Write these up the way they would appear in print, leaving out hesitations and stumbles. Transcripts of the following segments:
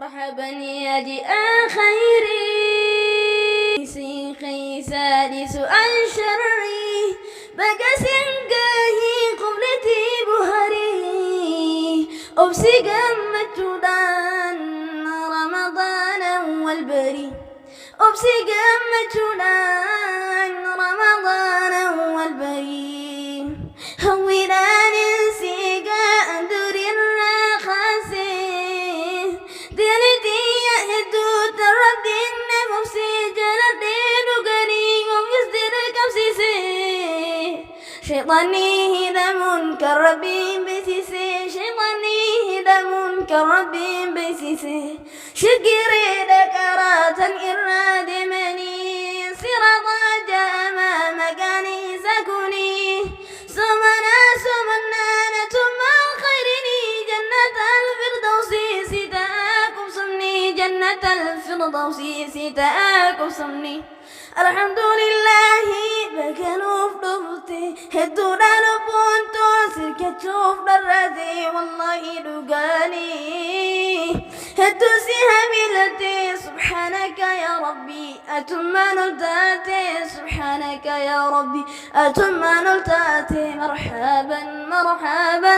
مرحبا يا جاء خيري سيخي سادس أنشري بقسنقاهي قبلتي بهري أبسي قمت دان رمضان والبري أبسي قمت دان رمضان والبري هوينان سيقا أندر الرخاسي دلتي يهدو تردين مفسي جلدين وقريب ويصدر كمسيسي شيطاني هذا منكر ربي بسيسي شيطاني هذا منكر ربي بسيسي شقري ذكرات الإراد مني صراطا جاما مكاني سكوني سمنا ثم خيرني جنة الفردوس ستاكم سمني جنة الفردوس ستاكم سمني الحمد لله بكنوف دفتي هدونا لبونتو سركة شوف درازي والله دقاني هدوسي هميلتي سبحانك يا ربي أتم نلتاتي سبحانك يا ربي أتم نلتاتي مرحبا مرحبا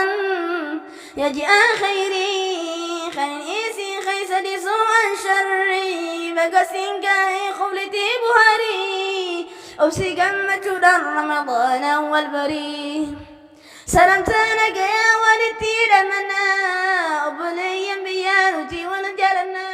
يا جاء خيري خيسي خيسدي سوء شري بقسنقاهي خبلتي بهري أوسي قمت در رمضان والبري سلمتنك يا والدتي لمنا أبلي بيانتي ونجلنا